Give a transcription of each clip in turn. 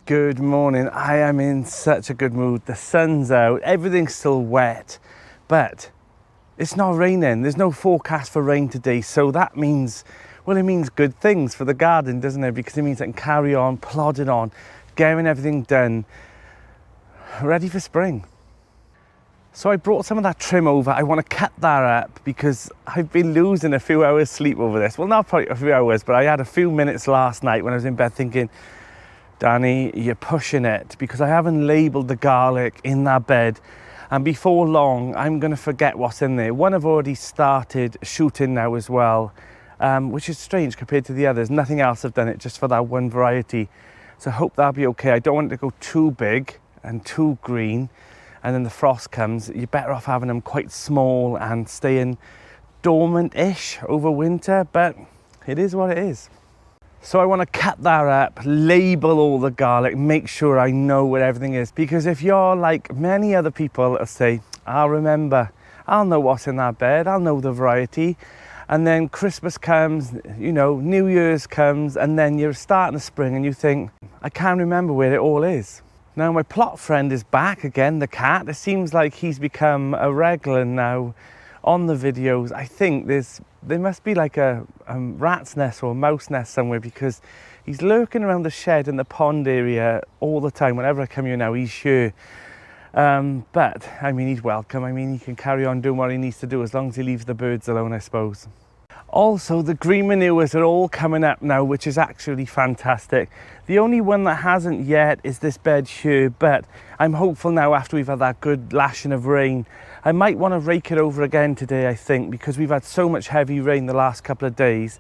Good morning. I am in such a good mood. The sun's out, everything's still wet, but it's not raining. There's no forecast for rain today, so that means, well, it means good things for the garden, doesn't it? Because it means I can carry on, plodding on, getting everything done, ready for spring. So I brought some of that trim over. I want to cut that up because I've been losing a few hours sleep over this. Well, not probably a few hours, but I had a few minutes last night when I was in bed thinking, Danny, you're pushing it, because I haven't labelled the garlic in that bed, and before long I'm going to forget what's in there. One I've already started shooting now as well, which is strange compared to the others. Nothing else I've done it just for that one variety, so I hope that'll be okay. I don't want it to go too big and too green, and then the frost comes. You're better off having them quite small and staying dormant-ish over winter, but it is what it is. So I want to cut that up, label all the garlic, make sure I know where everything is. Because if you're like many other people that say, I'll remember, I'll know what's in that bed, I'll know the variety. And then Christmas comes, you know, New Year's comes, and then you're starting the spring and you think, I can't remember where it all is. Now my plot friend is back again, the cat. It seems like he's become a regular now on the videos. I think there must be like a rat's nest or a mouse nest somewhere, because he's lurking around the shed and the pond area all the time. Whenever I come here now, he's here. But I mean, he's welcome. I mean, he can carry on doing what he needs to do as long as he leaves the birds alone, I suppose. Also, the green manures are all coming up now, which is actually fantastic. The only one that hasn't yet is this bed here, but I'm hopeful now after we've had that good lashing of rain. I might want to rake it over again today, I think, because we've had so much heavy rain the last couple of days.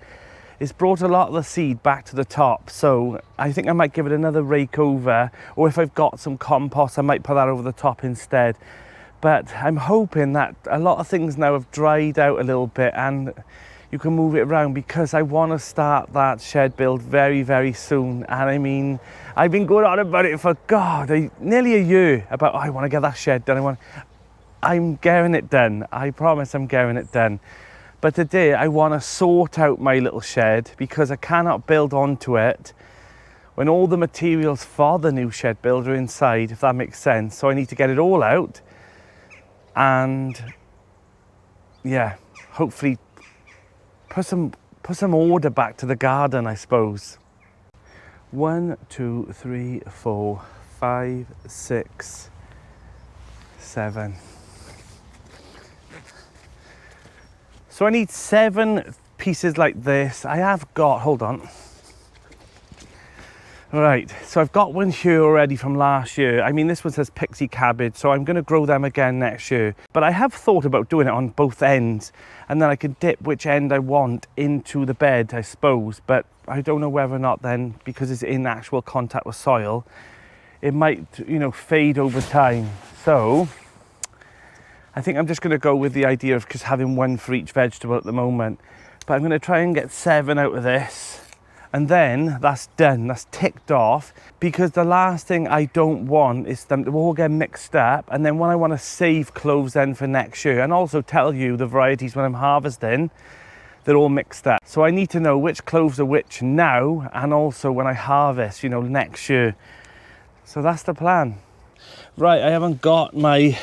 It's brought a lot of the seed back to the top, so I think I might give it another rake over, or if I've got some compost, I might put that over the top instead. But I'm hoping that a lot of things now have dried out a little bit and you can move it around, because I want to start that shed build very, very soon. And I mean, I've been going on about it for, nearly a year, about, I want to get that shed done. I'm getting it done. I promise I'm getting it done. But today I want to sort out my little shed, because I cannot build onto it when all the materials for the new shed build are inside, if that makes sense. So I need to get it all out and, yeah, hopefully put some order back to the garden, I suppose. 1, 2, 3, 4, 5, 6, 7. So I need 7 pieces like this. I have got, hold on. Right, so I've got one here already from last year. I mean, this one says pixie cabbage, so I'm going to grow them again next year. But I have thought about doing it on both ends, and then I can dip which end I want into the bed, I suppose. But I don't know whether or not then, because it's in actual contact with soil, it might, you know, fade over time. So I think I'm just going to go with the idea of just having one for each vegetable at the moment. But I'm going to try and get 7 out of this. And then that's done, that's ticked off, because the last thing I don't want is them to all get mixed up. And then when I want to save cloves then for next year, and also tell you the varieties when I'm harvesting, they're all mixed up. So I need to know which cloves are which now, and also when I harvest, you know, next year. So that's the plan. Right, I haven't got my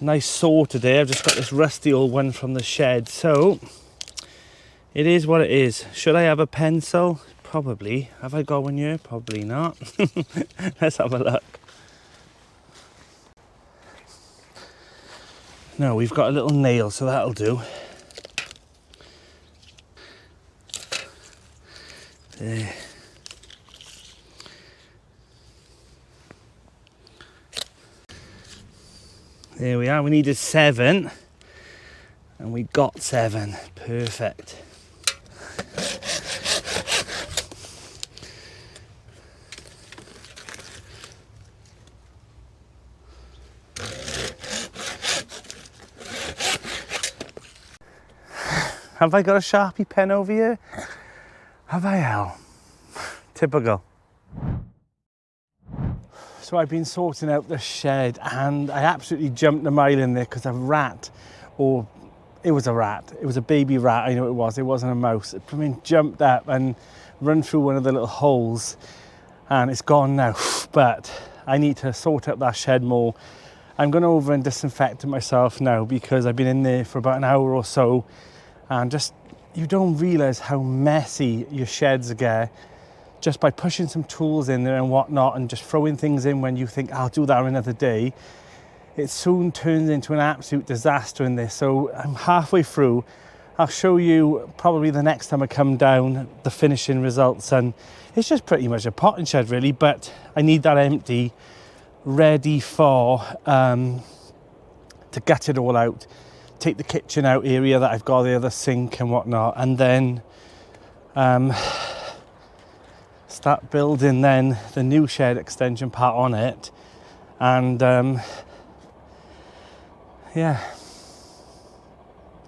nice saw today. I've just got this rusty old one from the shed. So it is what it is. Should I have a pencil? Probably. Have I got one here? Probably not. Let's have a look. No, we've got a little nail, so that'll do. There. There we are. We needed 7, and we got 7. Perfect. Have I got a Sharpie pen over here? Have I, Al? Typical. So I've been sorting out the shed, and I absolutely jumped a mile in there because a rat, or it was a rat, it was a baby rat, I know it wasn't a mouse. It jumped up and run through one of the little holes. and it's gone now, but I need to sort out that shed more. I'm going over and disinfect it myself now because I've been in there for about an hour or so, and just, you don't realise how messy your sheds get just by pushing some tools in there and whatnot and just throwing things in when you think I'll do that another day. It soon turns into an absolute disaster in this. So I'm halfway through. I'll show you probably the next time I come down the finishing results, and it's just pretty much a potting shed really, but I need that empty, ready for to gut it all out, take the kitchen out area that I've got there, the sink and whatnot, and then start building then the new shed extension part on it. And yeah,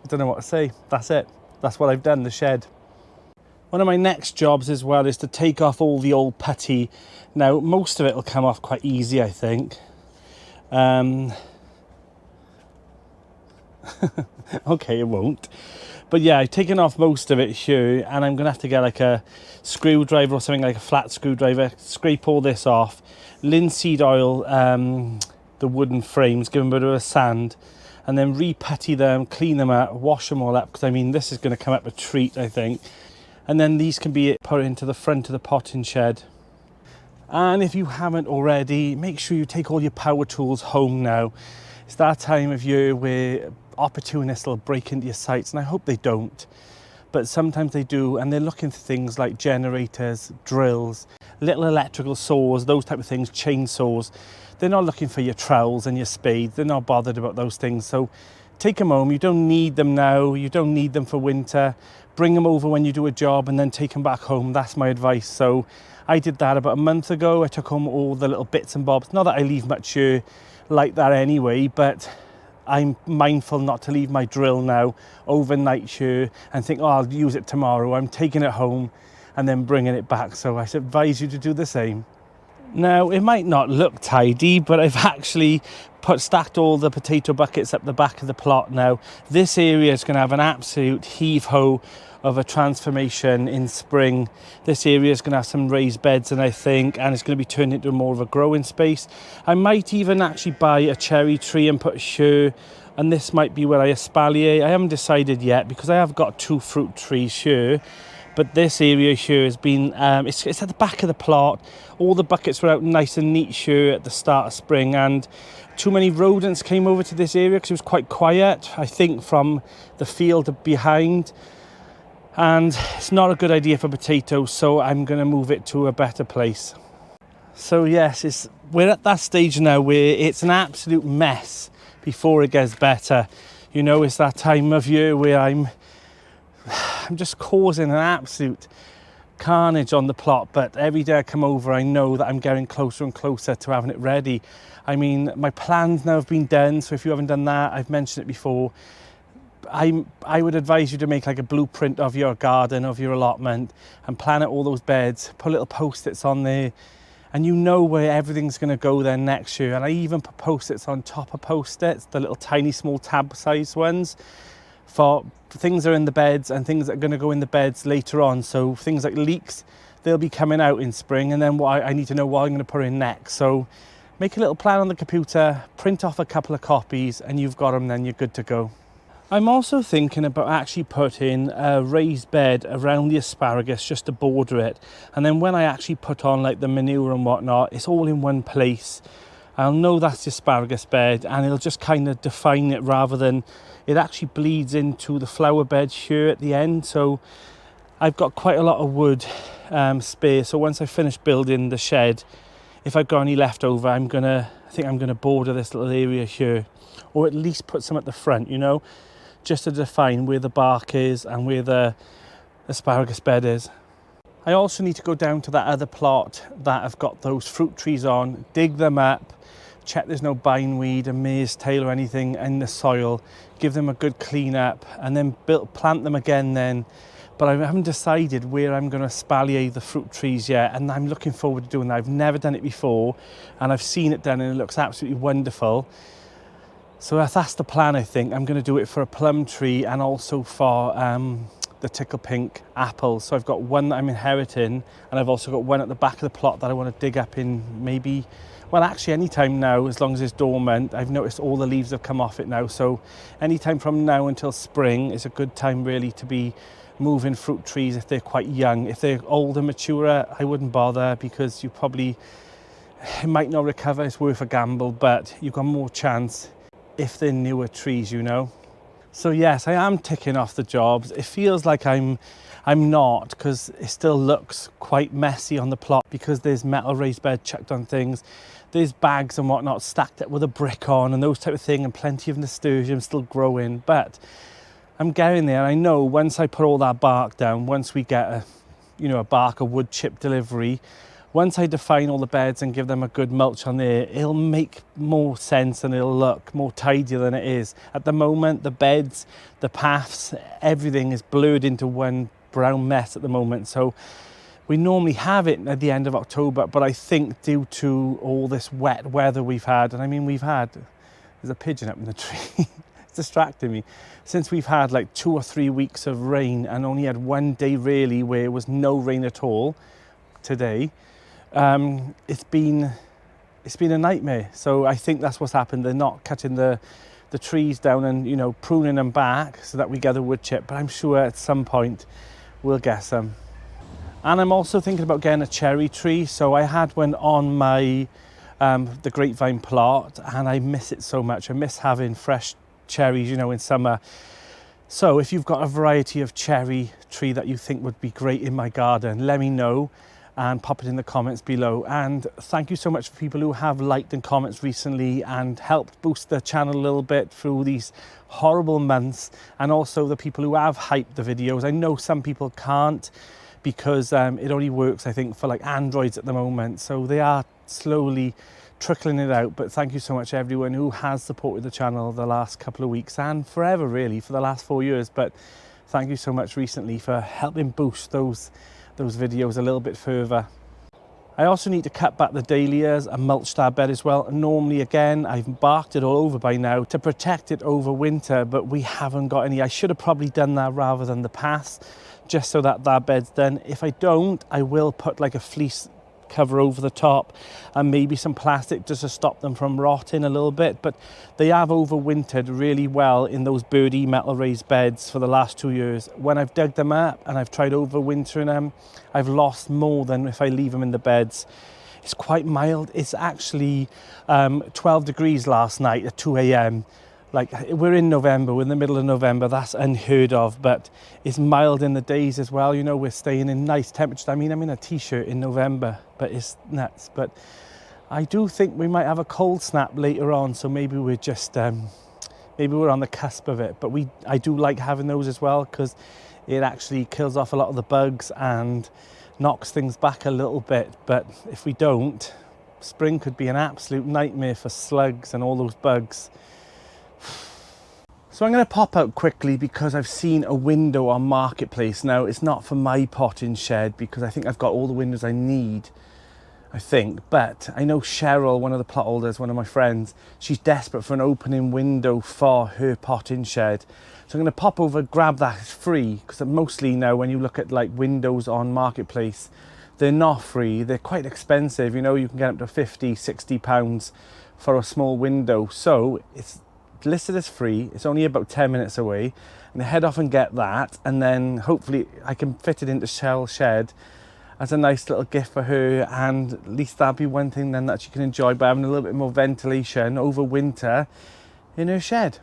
I don't know what to say. That's it. That's what I've done, the shed. One of my next jobs as well is to take off all the old putty. Now, most of it will come off quite easy, I think. Okay, it won't. But yeah, I've taken off most of it here, and I'm gonna have to get like a screwdriver or something, like a flat screwdriver, scrape all this off, linseed oil the wooden frames, give them a bit of a sand, and then re-putty them, clean them up, wash them all up, because I mean this is going to come up a treat, I think. And then these can be put into the front of the potting shed. And if you haven't already, make sure you take all your power tools home now. It's that time of year where opportunists will break into your sites, and I hope they don't, but sometimes they do, and they're looking for things like generators, drills, little electrical saws, those type of things, chainsaws. They're not looking for your trowels and your spades. They're not bothered about those things. So take them home. You don't need them now. You don't need them for winter. Bring them over when you do a job and then take them back home. That's my advice. So I did that about a month ago. I took home all the little bits and bobs. Not that I leave much here like that anyway, but I'm mindful not to leave my drill now overnight here and think, oh, I'll use it tomorrow. I'm taking it home and then bringing it back. So I advise you to do the same. Now, it might not look tidy, but I've actually stacked all the potato buckets up the back of the plot now. This area is going to have an absolute heave-ho of a transformation in spring. This area is going to have some raised beds, and I think, and it's going to be turned into more of a growing space. I might even actually buy a cherry tree and put here, and this might be where I espalier. I haven't decided yet because I have got 2 fruit trees here. But this area here has been, it's at the back of the plot. All the buckets were out nice and neat here at the start of spring, and too many rodents came over to this area because it was quite quiet, I think, from the field behind. And it's not a good idea for potatoes, so I'm going to move it to a better place. So yes, we're at that stage now where it's an absolute mess before it gets better. You know, it's that time of year where I'm just causing an absolute carnage on the plot, but every day I come over I know that I'm getting closer and closer to having it ready. I mean, my plans now have been done, so if you haven't done that, I've mentioned it before, I would advise you to make like a blueprint of your garden, of your allotment, and plan out all those beds, put little post-its on there, and you know where everything's going to go then next year. And I even put post-its on top of post-its, the little tiny small tab size ones, for things that are in the beds and things that are going to go in the beds later on. So things like leeks, they'll be coming out in spring, and then what I need to know what I'm going to put in next. So make a little plan on the computer, print off a couple of copies, and you've got them, then you're good to go. I'm also thinking about actually putting a raised bed around the asparagus just to border it, and then when I actually put on like the manure and whatnot, it's all in one place. I'll know that's the asparagus bed, and it'll just kind of define it rather than it actually bleeds into the flower bed here at the end. So I've got quite a lot of wood spare, so once I finish building the shed, if I've got any left over, I think I'm gonna border this little area here, or at least put some at the front, you know, just to define where the bark is and where the asparagus bed is. I also need to go down to that other plot that I've got those fruit trees on, dig them up, check there's no bindweed and mare's tail or anything in the soil, give them a good clean up, and then plant them again then. But I haven't decided where I'm going to espalier the fruit trees yet, and I'm looking forward to doing that. I've never done it before, and I've seen it done and it looks absolutely wonderful. So if that's the plan, I think I'm going to do it for a plum tree and also for the tickle pink apples. So I've got one that I'm inheriting, and I've also got one at the back of the plot that I want to dig up in maybe, well, actually any time now, as long as it's dormant. I've noticed all the leaves have come off it now, so any time from now until spring is a good time really to be moving fruit trees if they're quite young. If they're older, mature, I wouldn't bother, because it might not recover. It's worth a gamble, but you've got more chance if they're newer trees, you know. So yes, I am ticking off the jobs. It feels like I'm not, because it still looks quite messy on the plot, because there's metal raised bed chucked on things. There's bags and whatnot stacked up with a brick on and those type of thing, and plenty of nasturtium still growing. But I'm getting there. I know once I put all that bark down, once we get a bark or wood chip delivery, once I define all the beds and give them a good mulch on there, it'll make more sense and it'll look more tidier than it is. At the moment, the beds, the paths, everything is blurred into one brown mess at the moment. So we normally have it at the end of October, but I think due to all this wet weather we've had, and I mean there's a pigeon up in the tree, it's distracting me. Since we've had like 2 or 3 weeks of rain and only had one day really where it was no rain at all, today, it's been a nightmare. So I think that's what's happened. They're not cutting the trees down and pruning them back so that we get a wood chip, but I'm sure at some point we'll get some. And I'm also thinking about getting a cherry tree. So I had one on my the grapevine plot, and I miss it so much. I miss having fresh cherries in summer. So if you've got a variety of cherry tree that you think would be great in my garden, let me know and pop it in the comments below. And thank you so much for people who have liked and comments recently and helped boost the channel a little bit through these horrible months, and also the people who have hyped the videos. I know some people can't, because it only works, I think, for like Androids at the moment, so they are slowly trickling it out. But thank you so much everyone who has supported the channel the last couple of weeks and forever really, for the last 4 years. But thank you so much recently for helping boost those videos a little bit further. I also need to cut back the dahlias and mulch that bed as well. Normally, again, I've barked it all over by now to protect it over winter, but we haven't got any. I should have probably done that rather than the paths, just so that bed's done. If I don't, I will put like a fleece cover over the top and maybe some plastic just to stop them from rotting a little bit. But they have overwintered really well in those birdie metal raised beds for the last 2 years. When I've dug them up and I've tried overwintering them, I've lost more than if I leave them in the beds. It's quite mild. It's actually 12 degrees last night at 2 a.m. Like, we're in November, we're in the middle of November, that's unheard of, but it's mild in the days as well. We're staying in nice temperatures. I mean, I'm in a t-shirt in November, but it's nuts. But I do think we might have a cold snap later on, so maybe we're just, maybe we're on the cusp of it. But I do like having those as well, because it actually kills off a lot of the bugs and knocks things back a little bit. But if we don't, spring could be an absolute nightmare for slugs and all those bugs. So I'm going to pop out quickly because I've seen a window on Marketplace. Now, it's not for my potting shed because I think I've got all the windows I need, I think. But I know Cheryl, one of the plot holders, one of my friends, she's desperate for an opening window for her potting shed. So I'm going to pop over, grab that. It's free, because mostly now when you look at like windows on Marketplace, they're not free. They're quite expensive. You can get up to 50, 60 pounds for a small window. So it's listed as free. It's only about 10 minutes away, and I head off and get that, and then hopefully I can fit it into Cheryl's shed as a nice little gift for her, and at least that'll be one thing then that she can enjoy by having a little bit more ventilation over winter in her shed.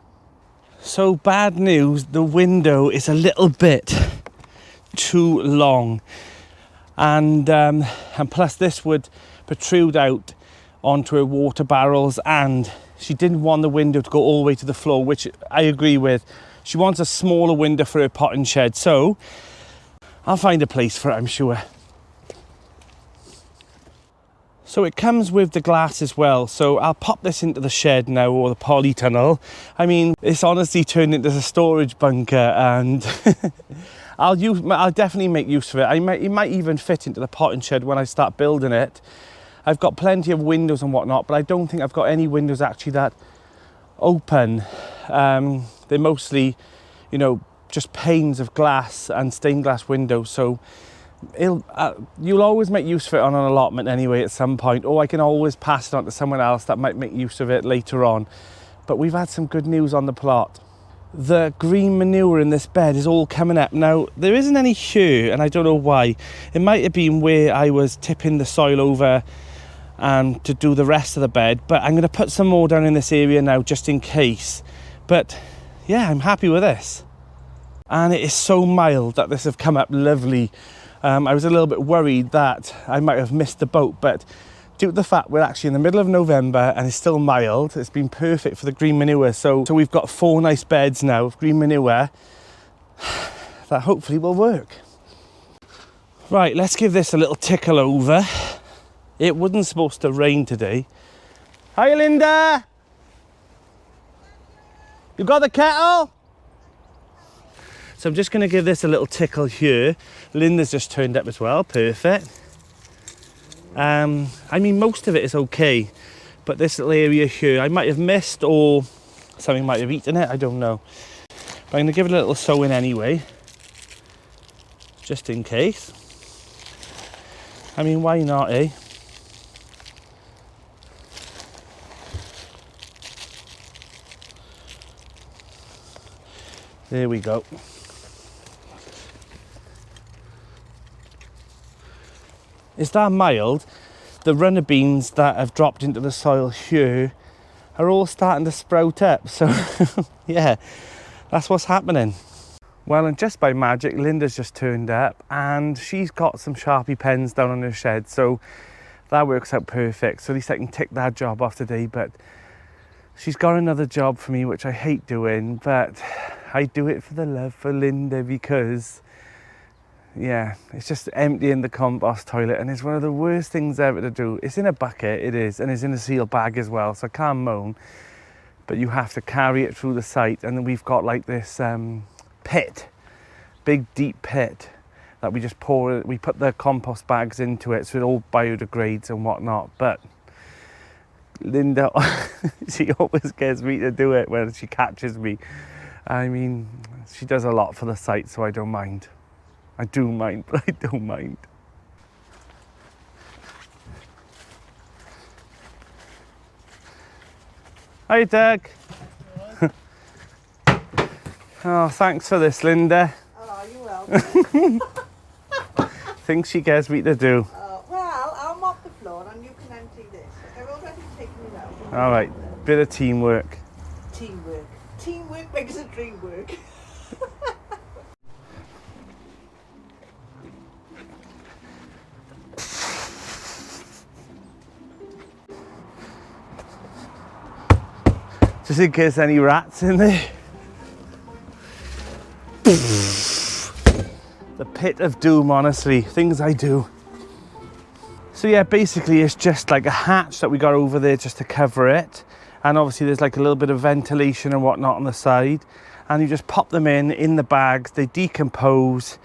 So bad news, the window is a little bit too long, and plus this would protrude out onto her water barrels, and she didn't want the window to go all the way to the floor, which I agree with. She wants a smaller window for her potting shed, so I'll find a place for it, I'm sure. So it comes with the glass as well, so I'll pop this into the shed now, or the polytunnel. I mean, it's honestly turned into a storage bunker, and I'll definitely make use of it. It might even fit into the potting shed when I start building it. I've got plenty of windows and whatnot, but I don't think I've got any windows actually that open. They're mostly, just panes of glass and stained glass windows, so you'll always make use of it on an allotment anyway at some point, or I can always pass it on to someone else that might make use of it later on. But we've had some good news on the plot. The green manure in this bed is all coming up. Now, there isn't any here, and I don't know why. It might have been where I was tipping the soil over to do the rest of the bed, but I'm going to put some more down in this area now just in case. But yeah, I'm happy with this. And it is so mild that this have come up lovely. I was a little bit worried that I might have missed the boat, but due to the fact we're actually in the middle of November and it's still mild, it's been perfect for the green manure. So we've got 4 nice beds now of green manure that hopefully will work. Right, let's give this a little tickle over. It wasn't supposed to rain today. Hi, Linda! You got the kettle? So I'm just going to give this a little tickle here. Linda's just turned up as well, perfect. I mean, most of it is okay, but this little area here, I might have missed, or something might have eaten it, I don't know. But I'm going to give it a little sow in anyway, just in case. I mean, why not, eh? There we go. It's that mild. The runner beans that have dropped into the soil here are all starting to sprout up. So yeah, that's what's happening. Well, and just by magic, Linda's just turned up and she's got some Sharpie pens down on her shed. So that works out perfect. So at least I can tick that job off today. But she's got another job for me, which I hate doing, but I do it for the love for Linda, because yeah, it's just emptying the compost toilet, and it's one of the worst things ever to do. It's in a bucket, it is, and it's in a sealed bag as well, so I can't moan, but you have to carry it through the site. And then we've got like this pit, big deep pit that we just we put the compost bags into it, so it all biodegrades and whatnot. But Linda, she always gets me to do it when she catches me. I mean, she does a lot for the site, so I don't mind. I do mind, but I don't mind. Hi, Doug. Oh, thanks for this, Linda. Oh, you're welcome. Things she gets me to do. Well, I'll mop the floor and you can empty this. I've already taken it out. All right, bit of teamwork. Teamwork. Teamwork makes the dream work. Just in case any rats in there. The pit of doom, honestly, things I do. So yeah, basically it's just like a hatch that we got over there just to cover it. And obviously there's like a little bit of ventilation and whatnot on the side. And you just pop them in the bags, they decompose.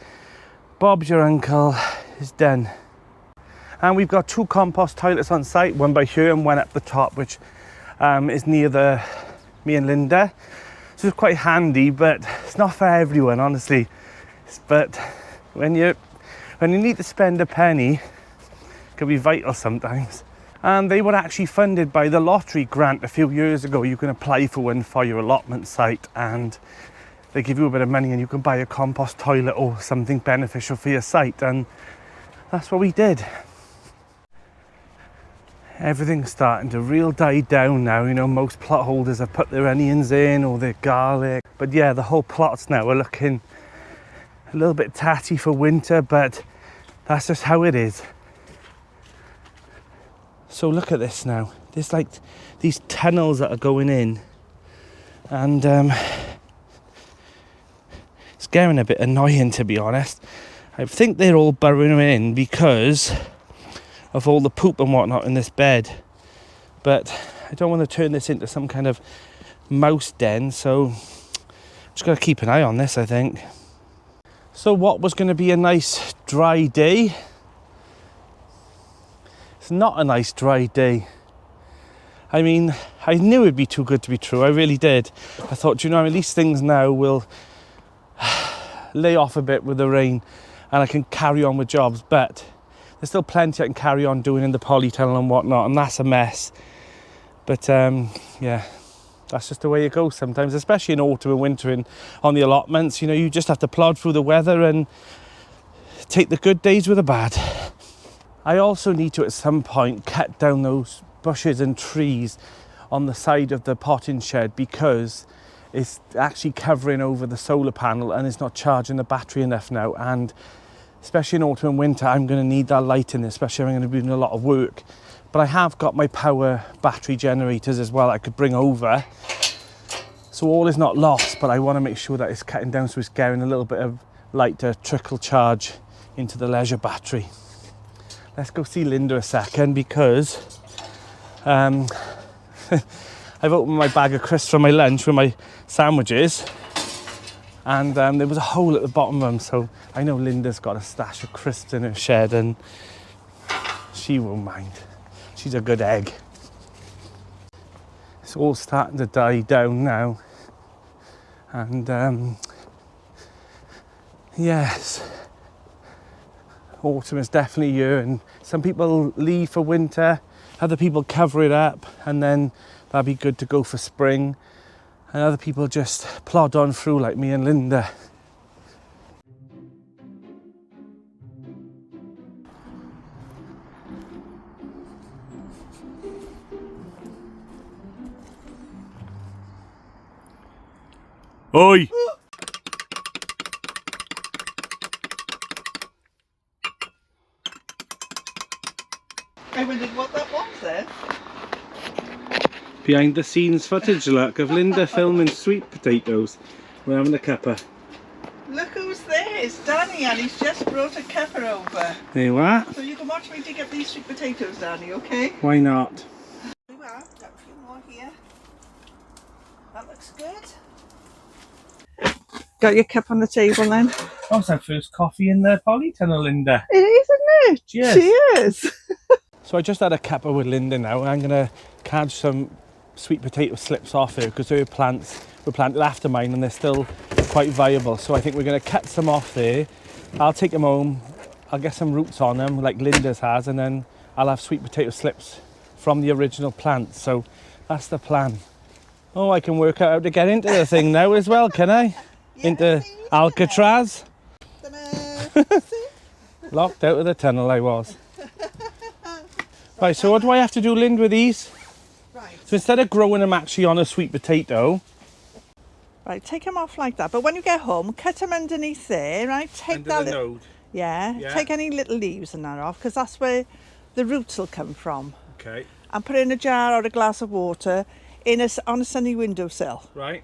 Bob's your uncle, is done. And we've got 2 compost toilets on site, one by here and one up the top, which is near me and Linda. So it's quite handy, but it's not for everyone, honestly. But when you need to spend a penny, it can be vital sometimes. And they were actually funded by the lottery grant a few years ago. You can apply for one for your allotment site, and they give you a bit of money and you can buy a compost toilet or something beneficial for your site. And that's what we did. Everything's starting to real die down now. You know, most plot holders have put their onions in or their garlic. But yeah, the whole plots now are looking a little bit tatty for winter, but that's just how it is. So look at this now. There's like these tunnels that are going in, and it's getting a bit annoying, to be honest. I think they're all burrowing in because of all the poop and whatnot in this bed, but I don't want to turn this into some kind of mouse den, so I'm just going to keep an eye on this, I think. So what was going to be a nice dry day, it's not a nice dry day. I mean, I knew it'd be too good to be true, I really did. I thought, you know, at least things now will lay off a bit with the rain and I can carry on with jobs, but there's still plenty I can carry on doing in the polytunnel and whatnot, and that's a mess. But yeah, that's just the way it goes sometimes, especially in autumn and winter on the allotments. You know, you just have to plod through the weather and take the good days with the bad. I also need to at some point cut down those bushes and trees on the side of the potting shed, because it's actually covering over the solar panel and it's not charging the battery enough now. And especially in autumn and winter, I'm going to need that light in, especially if I'm going to be doing a lot of work. But I have got my power battery generators as well I could bring over. So all is not lost, but I want to make sure that it's cutting down so it's getting a little bit of light to trickle charge into the leisure battery. Let's go see Linda a second, because I've opened my bag of crisps for my lunch with my sandwiches, and there was a hole at the bottom of them, so I know Linda's got a stash of crisps in her shed and she won't mind. She's a good egg. It's all starting to die down now, and yes, autumn is definitely here, and some people leave for winter, other people cover it up, and then that'll be good to go for spring, and other people just plod on through like me and Linda. Oi! I wondered what that was then. Behind the scenes footage, look, of Linda filming sweet potatoes. We're having a cuppa. Look who's there, it's Danny, and he's just brought a cuppa over. There you are. So you can watch me dig up these sweet potatoes, Danny, okay? Why not? There we are, got a few more here. That looks good. Got your cup on the table then? Oh, it's our first coffee in the polytunnel, Linda. It is, isn't it? Cheers. Cheers. So I just had a cuppa with Linda now, and I'm going to catch some sweet potato slips off here, because her plants were planted after mine and they're still quite viable. So I think we're going to cut some off there. I'll take them home, I'll get some roots on them like Linda's has, and then I'll have sweet potato slips from the original plant. So that's the plan. Oh, I can work out how to get into the thing now as well, can I? Yeah, Into Alcatraz. Locked out of the tunnel I was. Right, so what do I have to do, Lind, with these? Right. So instead of growing them actually on a sweet potato. Right, take them off like that. But when you get home, cut them underneath there, right? Take Under that the node. Yeah, take any little leaves and that off, because that's where the roots will come from. Okay. And put it in a jar or a glass of water on a sunny windowsill. Right.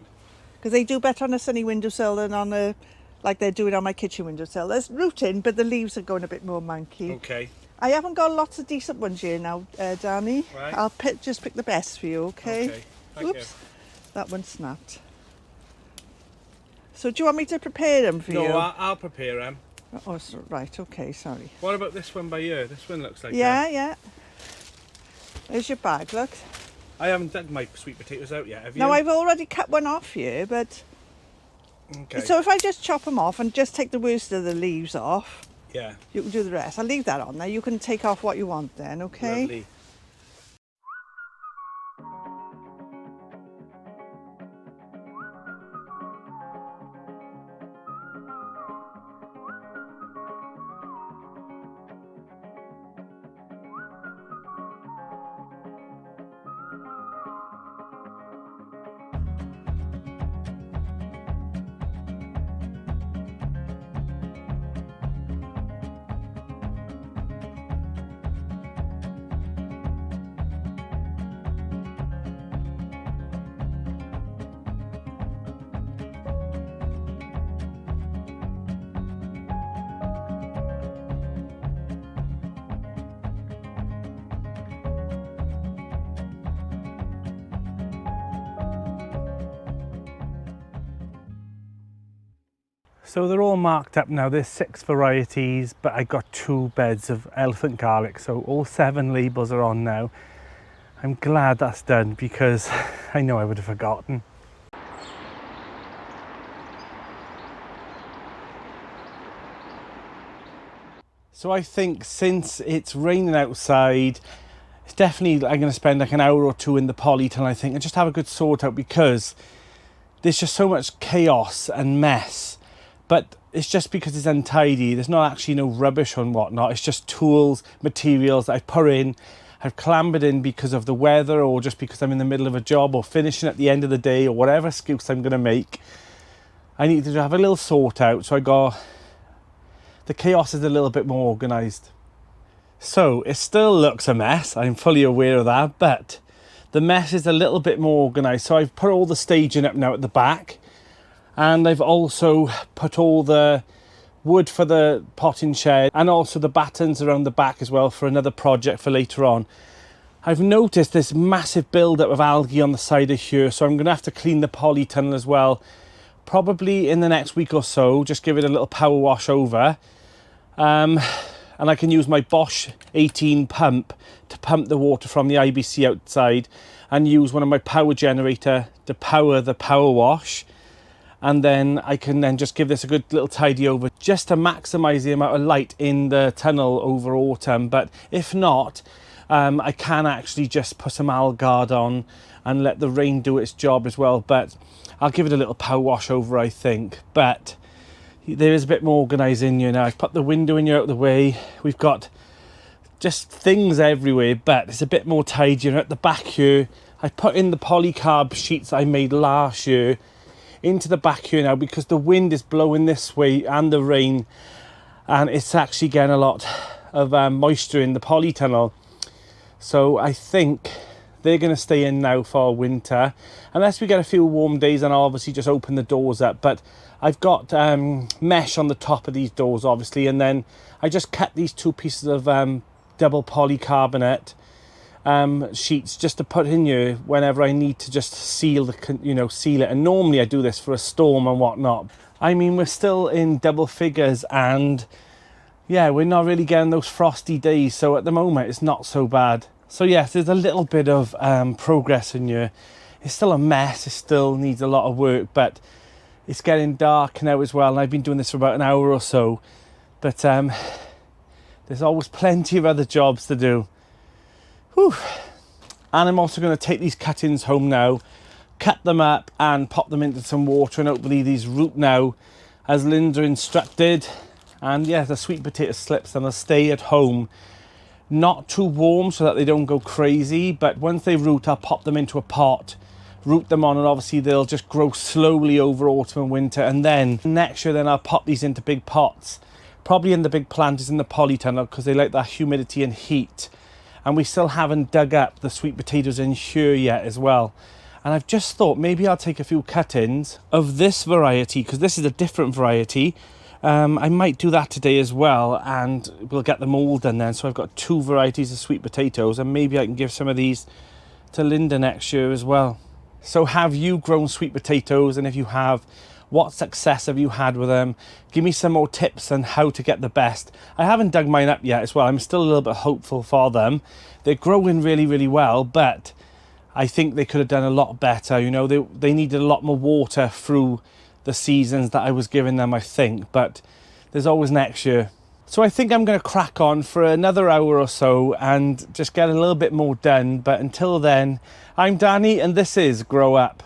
Because they do better on a sunny windowsill than on a, like they're doing on my kitchen windowsill. There's rooting, but the leaves are going a bit more manky. Okay. I haven't got lots of decent ones here now, Danny. Right. I'll just pick the best for you, okay? Okay. Thank Oops, that one snapped. So do you want me to prepare them for you? No, I'll prepare them. Oh, right, okay, sorry. What about this one by you? This one looks like Yeah. There's your bag, look. I haven't dug my sweet potatoes out yet, have you? Now, I've already cut one off here, but... Okay. So if I just chop them off and just take the worst of the leaves off, yeah. you can do the rest. I'll leave that on there. You can take off what you want then, okay? Lovely. So they're all marked up now. There's 6 varieties, but I got 2 beds of elephant garlic, so all 7 labels are on now. I'm glad that's done, because I know I would have forgotten. So I think since it's raining outside, it's definitely, I'm going to spend like an hour or two in the polytunnel, I think, and just have a good sort out, because there's just so much chaos and mess. But it's just because it's untidy. There's not actually no rubbish and whatnot. It's just tools, materials that I've put in, I've clambered in because of the weather, or just because I'm in the middle of a job, or finishing at the end of the day, or whatever excuse I'm going to make. I need to have a little sort out. So the chaos is a little bit more organised. So it still looks a mess, I'm fully aware of that, but the mess is a little bit more organised. So I've put all the staging up now at the back, and I've also put all the wood for the potting shed, and also the battens around the back as well for another project for later on. I've noticed this massive build-up of algae on the side of here, so I'm going to have to clean the polytunnel as well, probably in the next week or so. Just give it a little power wash over. And I can use my Bosch 18 pump to pump the water from the IBC outside, and use one of my power generator to power the power wash. And then I can then just give this a good little tidy over, just to maximise the amount of light in the tunnel over autumn. But if not, I can actually just put some Allguard on and let the rain do its job as well. But I'll give it a little power wash over, I think. But there is a bit more organised in here now. I've put the window in here out of the way. We've got just things everywhere, but it's a bit more tidier. At the back here, I put in the polycarb sheets I made last year into the back here now, because the wind is blowing this way and the rain, and it's actually getting a lot of moisture in the polytunnel. So I think they're going to stay in now for winter, unless we get a few warm days, and I'll obviously just open the doors up. But I've got mesh on the top of these doors, obviously, and then I just cut these two pieces of double polycarbonate sheets just to put in here whenever I need to just seal seal it. And normally I do this for a storm and whatnot. I mean, we're still in double figures, and yeah, we're not really getting those frosty days, so at the moment it's not so bad. So yes, there's a little bit of progress in here. It's still a mess, it still needs a lot of work, but it's getting dark now as well, and I've been doing this for about an hour or so. But there's always plenty of other jobs to do. Whew. And I'm also going to take these cuttings home now, cut them up and pop them into some water, and hopefully these root now as Linda instructed. And yeah, the sweet potato slips, and they'll stay at home, not too warm so that they don't go crazy, but once they root, I'll pop them into a pot, root them on, and obviously they'll just grow slowly over autumn and winter. And then next year, then I'll pop these into big pots, probably in the big planters in the polytunnel, because they like that humidity and heat. And we still haven't dug up the sweet potatoes in here yet as well. And I've just thought maybe I'll take a few cuttings of this variety, because this is a different variety. I might do that today as well, and we'll get them all done then. So I've got two varieties of sweet potatoes, and maybe I can give some of these to Linda next year as well. So have you grown sweet potatoes? And if you have, what success have you had with them? Give me some more tips on how to get the best. I haven't dug mine up yet as well. I'm still a little bit hopeful for them. They're growing really, really well, but I think they could have done a lot better. You know, they needed a lot more water through the seasons that I was giving them, I think, but there's always next year. So I think I'm going to crack on for another hour or so and just get a little bit more done. But until then, I'm Danny, and this is Grow Up.